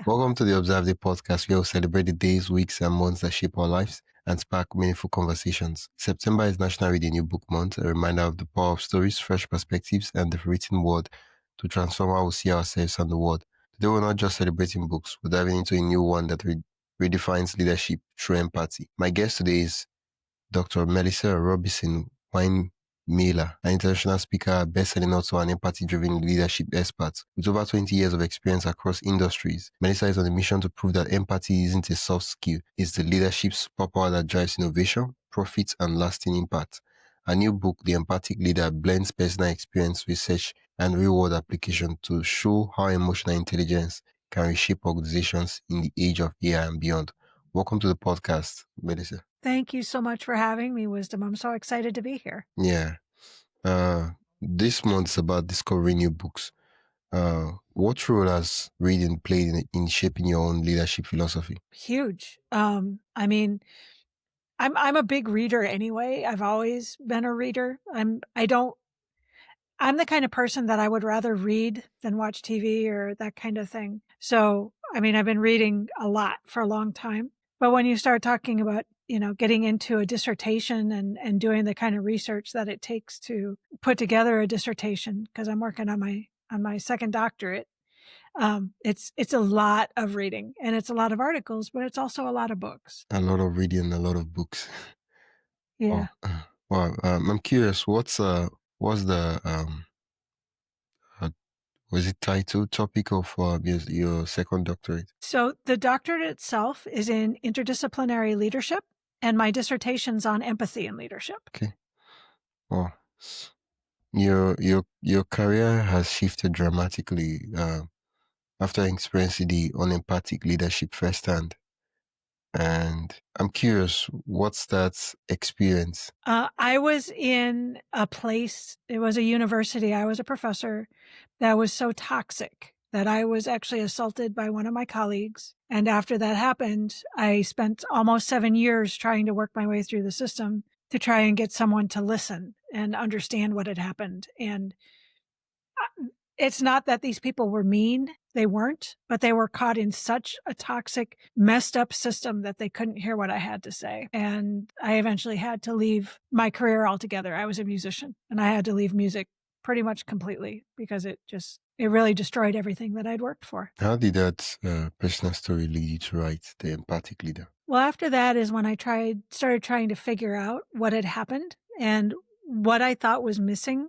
Welcome to the Observe Day podcast, where we celebrate the days, weeks, and months that shape our lives and spark meaningful conversations. September is National Read a New Book Month, a reminder of the power of stories, fresh perspectives, and the written word to transform how we see ourselves and the world. Today, we're not just celebrating books, we're diving into a new one that redefines leadership through empathy. My guest today is Dr. Melissa Robinson-Winemiller, an international speaker, best-selling author, and empathy-driven leadership expert. With over 20 years of experience across industries, Melissa is on a mission to prove that empathy isn't a soft skill, it's the leadership superpower that drives innovation, profit, and lasting impact. Her new book, The Empathic Leader, blends personal experience, research, and real-world application to show how emotional intelligence can reshape organizations in the age of AI and beyond. Welcome to the podcast, Melissa. Thank you so much for having me, Wisdom. I'm so excited to be here. Yeah. This month is about discovering new books. What role has reading played in shaping your own leadership philosophy? Huge. I'm a big reader anyway. I've always been a reader. I'm the kind of person that I would rather read than watch TV or that kind of thing. So, I've been reading a lot for a long time. But when you start talking about, getting into a dissertation and doing the kind of research that it takes to put together a dissertation, because I'm working on my second doctorate, it's a lot of reading and it's a lot of articles, but it's also a lot of books. A lot of reading, a lot of books. Yeah. Wow. I'm curious. What's the uh, was it title topic of your second doctorate? So the doctorate itself is in interdisciplinary leadership, and my dissertation's on empathy and leadership. Okay. Wow. Your career has shifted dramatically after experiencing the unempathic leadership firsthand. And I'm curious, what's that experience? I was in a place, it was a university, I was a professor, that was so toxic that I was actually assaulted by one of my colleagues. And after that happened, I spent almost 7 years trying to work my way through the system to try and get someone to listen and understand what had happened. And it's not that these people were mean. They weren't, but they were caught in such a toxic, messed up system that they couldn't hear what I had to say. And I eventually had to leave my career altogether. I was a musician and I had to leave music pretty much completely because it really destroyed everything that I'd worked for. How did that personal story lead you to write The Empathic Leader? Well, after that is when I started trying to figure out what had happened and what I thought was missing.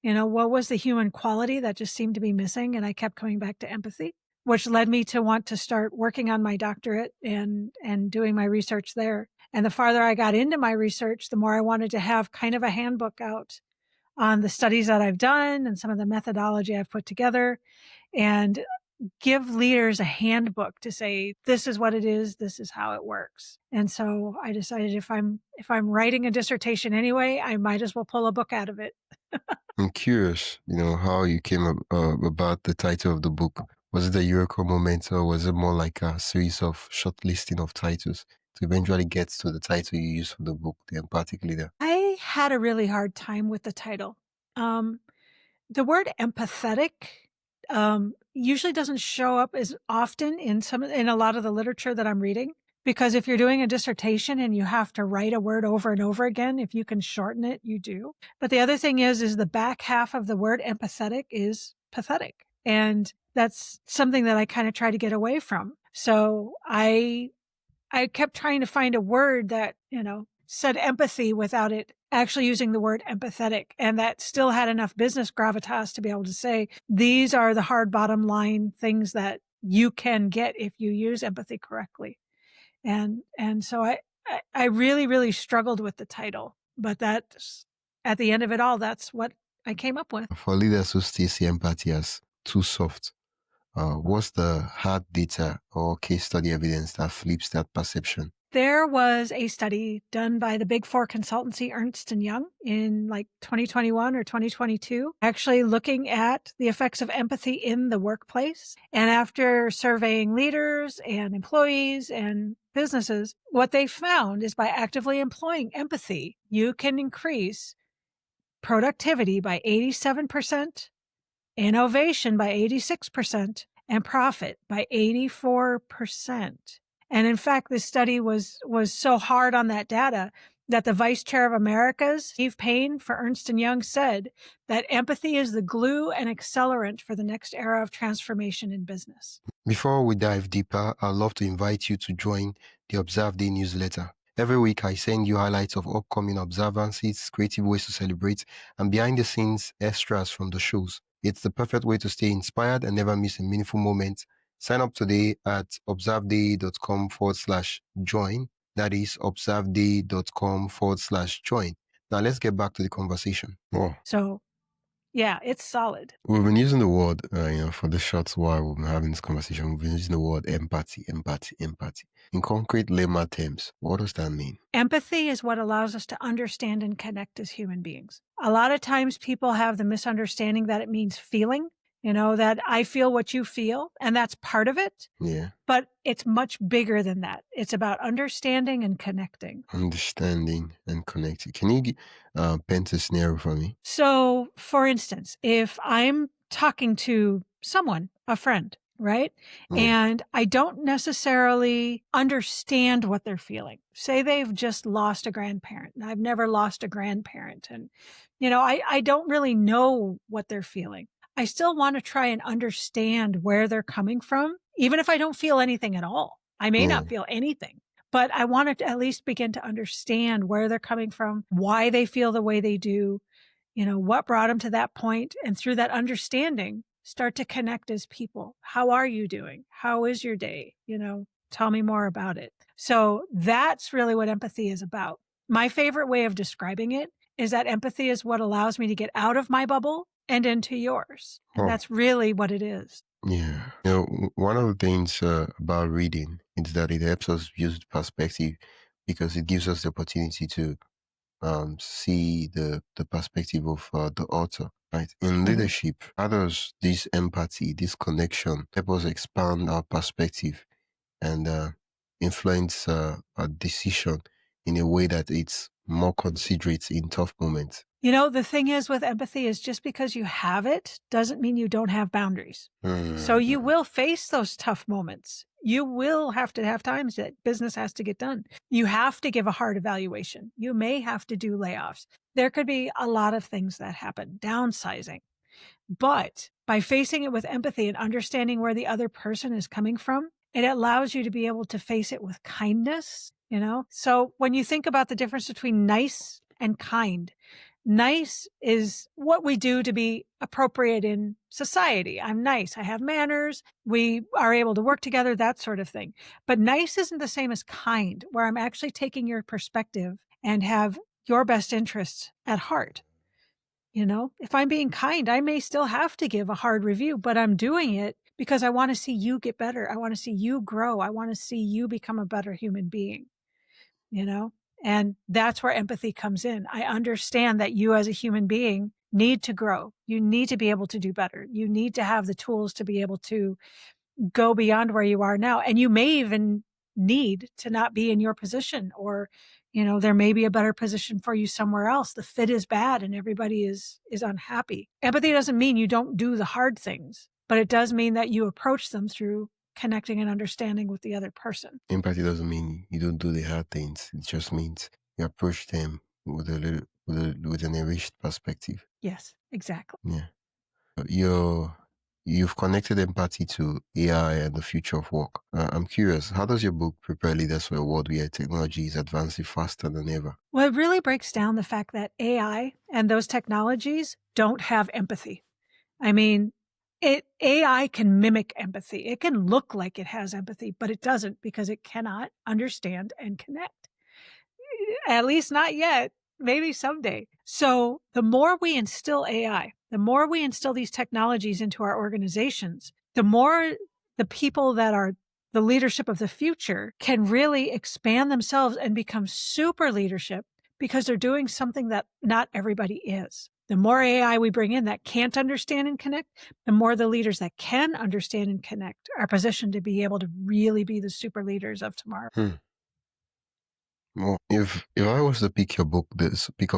What was the human quality that just seemed to be missing? And I kept coming back to empathy, which led me to want to start working on my doctorate and doing my research there. And the farther I got into my research, the more I wanted to have kind of a handbook out on the studies that I've done and some of the methodology I've put together and give leaders a handbook to say, this is what it is, this is how it works. And so I decided if I'm writing a dissertation anyway, I might as well pull a book out of it. I'm curious, how you came about the title of the book. Was it a eureka moment, or was it more like a series of short listing of titles to eventually get to the title you used for the book, The Empathic Leader? I had a really hard time with the title. The word empathetic usually doesn't show up as often in a lot of the literature that I'm reading. Because if you're doing a dissertation and you have to write a word over and over again, if you can shorten it, you do. But the other thing is the back half of the word empathetic is pathetic. And that's something that I kind of try to get away from. So I kept trying to find a word that, said empathy without it actually using the word empathetic. And that still had enough business gravitas to be able to say, these are the hard bottom line things that you can get if you use empathy correctly. And so I really, really struggled with the title, but that's at the end of it all, that's what I came up with. For leaders who still see empathy as too soft, what's the hard data or case study evidence that flips that perception? There was a study done by the Big Four consultancy Ernst & Young in 2021 or 2022, actually looking at the effects of empathy in the workplace. And after surveying leaders and employees and businesses, what they found is by actively employing empathy, you can increase productivity by 87%, innovation by 86%, and profit by 84%. And in fact, this study was so hard on that data that the vice chair of Americas, Steve Payne for Ernst& Young, said that empathy is the glue and accelerant for the next era of transformation in business. Before we dive deeper, I'd love to invite you to join the Observe Day newsletter. Every week, I send you highlights of upcoming observances, creative ways to celebrate, and behind the scenes extras from the shows. It's the perfect way to stay inspired and never miss a meaningful moment. Sign up today at observeday.com/join. That is observeday.com/join. Now let's get back to the conversation. Oh. So, yeah, it's solid. We've been using the word, for the short while we've been having this conversation, we've been using the word empathy. In concrete layman terms, what does that mean? Empathy is what allows us to understand and connect as human beings. A lot of times people have the misunderstanding that it means feeling, that I feel what you feel, and that's part of it. Yeah. But it's much bigger than that. It's about understanding and connecting. Understanding and connecting. Can you paint a scenario for me? So, for instance, if I'm talking to someone, a friend, right? Yeah. And I don't necessarily understand what they're feeling. Say they've just lost a grandparent, and I've never lost a grandparent. And, I don't really know what they're feeling. I still want to try and understand where they're coming from, even if I don't feel anything at all. I may not feel anything. But I want to at least begin to understand where they're coming from, why they feel the way they do, what brought them to that point, and through that understanding, start to connect as people. How are you doing? How is your day? Tell me more about it. So that's really what empathy is about. My favorite way of describing it is that empathy is what allows me to get out of my bubble and into yours. And that's really what it is. Yeah. One of the things about reading is that it helps us use perspective because it gives us the opportunity to see the perspective of the author. Right. In leadership, how does this empathy, this connection help us expand our perspective and influence our decision in a way that it's more considerate in tough moments? The thing is with empathy is just because you have it doesn't mean you don't have boundaries. So you will face those tough moments. You will have to have times that business has to get done. You have to give a hard evaluation. You may have to do layoffs. There could be a lot of things that happen, downsizing. But by facing it with empathy and understanding where the other person is coming from, it allows you to be able to face it with kindness, So when you think about the difference between nice and kind, nice is what we do to be appropriate in society. I'm nice. I have manners. We are able to work together, that sort of thing. But nice isn't the same as kind, where I'm actually taking your perspective and have your best interests at heart. If I'm being kind, I may still have to give a hard review, but I'm doing it because I want to see you get better. I want to see you grow. I want to see you become a better human being, And that's where empathy comes in. I understand that you as a human being need to grow. You need to be able to do better. You need to have the tools to be able to go beyond where you are now. And you may even need to not be in your position or, there may be a better position for you somewhere else. The fit is bad and everybody is unhappy. Empathy doesn't mean you don't do the hard things, but it does mean that you approach them through connecting and understanding with the other person. Empathy doesn't mean you don't do the hard things. It just means you approach them with with an enriched perspective. Yes, exactly. Yeah. You've connected empathy to AI and the future of work. I'm curious, how does your book prepare leaders for a world where technology is advancing faster than ever? Well, it really breaks down the fact that AI and those technologies don't have empathy. I mean, AI can mimic empathy. It can look like it has empathy, but it doesn't because it cannot understand and connect. At least not yet. Maybe someday. So the more we instill AI, the more we instill these technologies into our organizations, the more the people that are the leadership of the future can really expand themselves and become super leadership because they're doing something that not everybody is. The more AI we bring in that can't understand and connect, the more the leaders that can understand and connect are positioned to be able to really be the super leaders of tomorrow. Well, if I was to pick up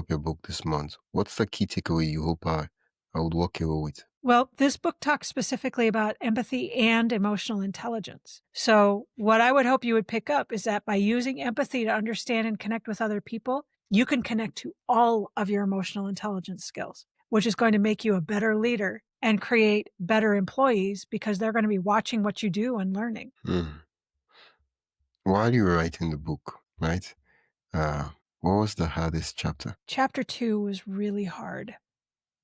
your book this month, what's the key takeaway you hope I would walk away with? Well, this book talks specifically about empathy and emotional intelligence. So, what I would hope you would pick up is that by using empathy to understand and connect with other people, you can connect to all of your emotional intelligence skills, which is going to make you a better leader and create better employees because they're going to be watching what you do and learning. Mm. While you were writing the book, right? What was the hardest chapter? Chapter 2 was really hard.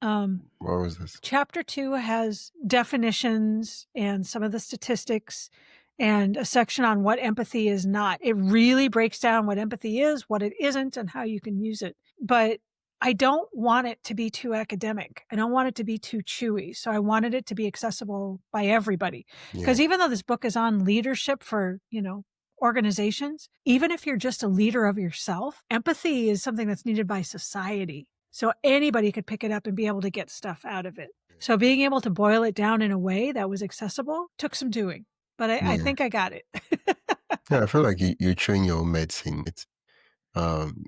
Um, What was this? Chapter 2 has definitions and some of the statistics and a section on what empathy is not. It really breaks down what empathy is, what it isn't, and how you can use it. But I don't want it to be too academic. I don't want it to be too chewy. So I wanted it to be accessible by everybody. Yeah, Because even though this book is on leadership for, organizations, even if you're just a leader of yourself, empathy is something that's needed by society. So anybody could pick it up and be able to get stuff out of it. So being able to boil it down in a way that was accessible took some doing, but I yeah. think I got it. Yeah, I feel like you're showing your own medicine. It's um,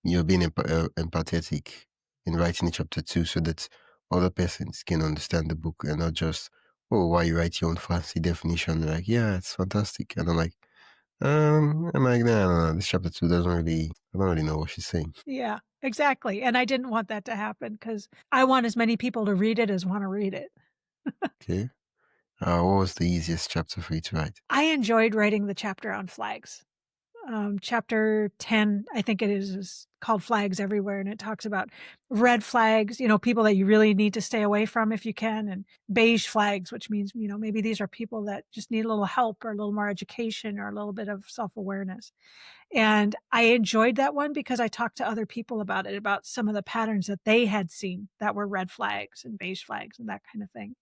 you're being empathetic in writing the chapter two so that other persons can understand the book and not just, oh, why you write your own fancy definition? Like, yeah, it's fantastic. And I'm like, no, no, no, this chapter two I don't really know what she's saying. Yeah, exactly, and I didn't want that to happen because I want as many people to read it as wanna read it. Okay. What was the easiest chapter for you to write? I enjoyed writing the chapter on flags. Chapter 10, I think it is called Flags Everywhere, and it talks about red flags, people that you really need to stay away from if you can, and beige flags, which means, maybe these are people that just need a little help or a little more education or a little bit of self-awareness. And I enjoyed that one because I talked to other people about it, about some of the patterns that they had seen that were red flags and beige flags and that kind of thing.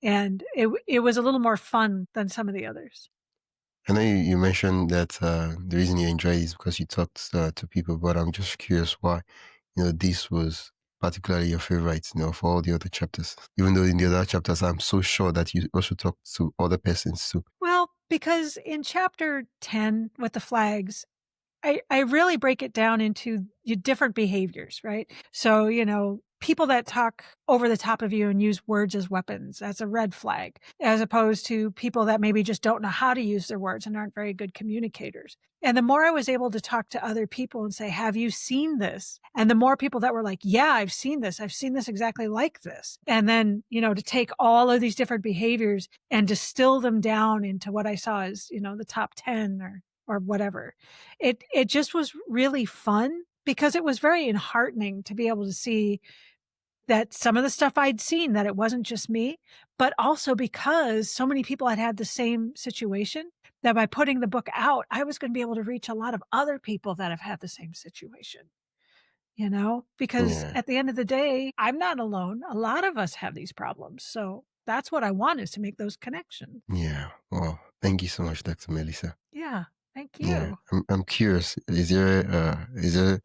And it was a little more fun than some of the others. I know you mentioned that the reason you enjoyed it is because you talked to people, but I'm just curious why, this was particularly your favorite, of all the other chapters. Even though in the other chapters, I'm so sure that you also talked to other persons too. Well, because in chapter 10 with the flags, I really break it down into different behaviors, right? So, people that talk over the top of you and use words as weapons, that's a red flag, as opposed to people that maybe just don't know how to use their words and aren't very good communicators. And the more I was able to talk to other people and say, have you seen this? And the more people that were like, yeah, I've seen this. I've seen this exactly like this. And then, to take all of these different behaviors and distill them down into what I saw as, the top 10 or whatever. It just was really fun because it was very enheartening to be able to see that some of the stuff I'd seen, that it wasn't just me, but also because so many people had had the same situation, that by putting the book out, I was gonna be able to reach a lot of other people that have had the same situation, because Yeah, at the end of the day, I'm not alone. A lot of us have these problems. So that's what I want, is to make those connections. yeah. Well, thank you so much, Dr. Melissa. Yeah. Thank Yeah, you. I'm curious. Is there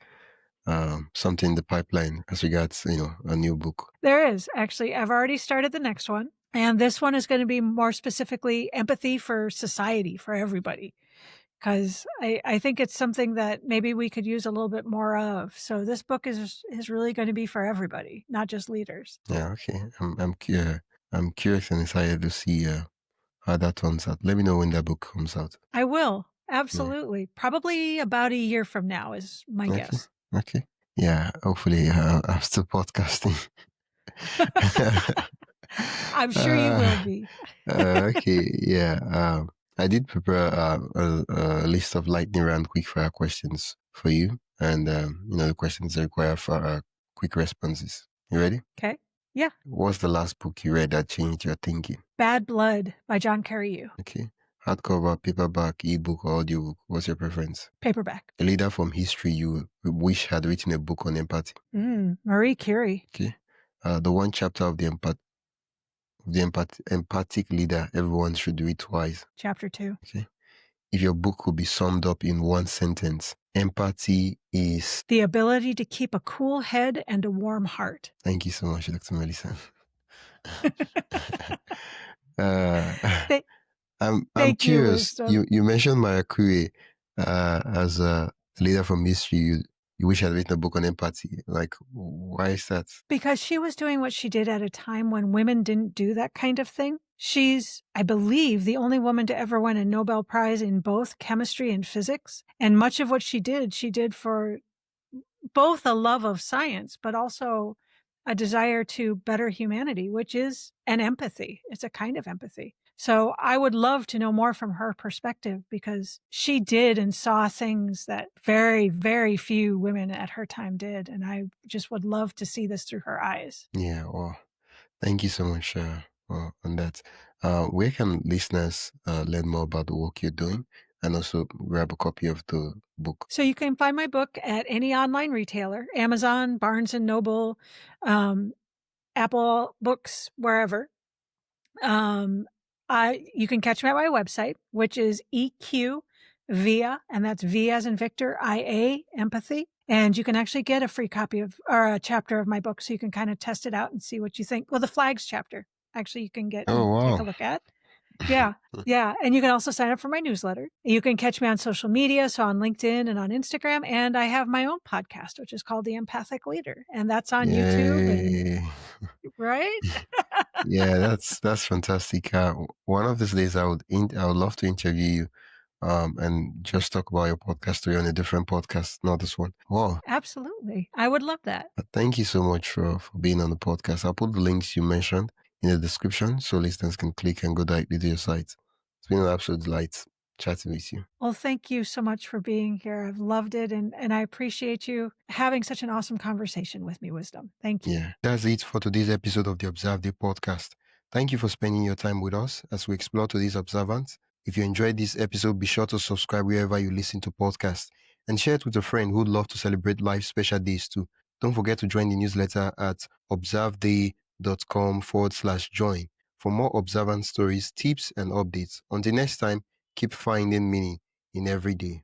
something in the pipeline as regards, a new book? There is. Actually, I've already started the next one, and this one is gonna be more specifically empathy for society, for everybody, 'cause I think it's something that maybe we could use a little bit more of. So this book is really gonna be for everybody, not just leaders. Yeah, okay. I'm curious and excited to see how that turns out. Let me know when that book comes out. I will. Yeah. Absolutely. Probably about a year from now is my Okay. guess. Okay. Yeah. Hopefully, I'm still podcasting. I'm sure you will uh, be. okay. Yeah. I did prepare a list of lightning round quickfire questions for you, and the questions that require for quick responses. You ready? Okay. Yeah. What's the last book you read that changed your thinking? Bad Blood by John Carreyrou. Okay. Hardcover, paperback, ebook, or audiobook. What's your preference? Paperback. A leader from history you wish had written a book on empathy. Marie Curie. Okay. The one chapter of the empathic leader everyone should read twice. Chapter 2. Okay. If your book could be summed up in one sentence, empathy is. The ability to keep a cool head and a warm heart. Thank you so much, Dr. Melissa. uh, Th I'm Thank you, curious. wisdom. You mentioned Maria Curie as a leader from history you wish I'd written a book on empathy. Like, why is that? Because she was doing what she did at a time when women didn't do that kind of thing. She's, I believe, the only woman to ever win a Nobel Prize in both chemistry and physics. And much of what she did for both a love of science, but also a desire to better humanity, which is an empathy. It's a kind of empathy. So I would love to know more from her perspective because she did and saw things that very, very few women at her time did. And I just would love to see this through her eyes. Yeah, well, thank you so much on that. Where can listeners learn more about the work you're doing and also grab a copy of the book? So you can find my book at any online retailer, Amazon, Barnes and Noble, um, Apple Books, wherever. You can catch me at my website, which is EQ Via, and that's V as in Victor, IA, Empathy. And you can actually get a free copy of, or a chapter of my book, so you can kind of test it out and see what you think. Well, the flags chapter, actually, you can get Oh, and take a wow. look at. Yeah. Yeah. And you can also sign up for my newsletter. You can catch me on social media, so on LinkedIn and on Instagram. And I have my own podcast, which is called The Empathic Leader. And that's on YouTube and Yay. right. Yeah, that's fantastic. One of these days, I would love to interview you, and just talk about your podcast story on a different podcast, not this one. Wow. Absolutely. I would love that. Thank you so much for being on the podcast. I'll put the links you mentioned in the description so listeners can click and go directly to your site. It's been an absolute delight chatting with you. Well, thank you so much for being here. I've loved it. And I appreciate you having such an awesome conversation with me, Wisdom. Thank you. Yeah, that's it for today's episode of the Observe Day podcast. Thank you for spending your time with us as we explore today's observance. If you enjoyed this episode, be sure to subscribe wherever you listen to podcasts and share it with a friend who'd love to celebrate life's special days too. Don't forget to join the newsletter at observeday.com/join for more observance stories, tips, and updates. Until next time, keep finding meaning in every day.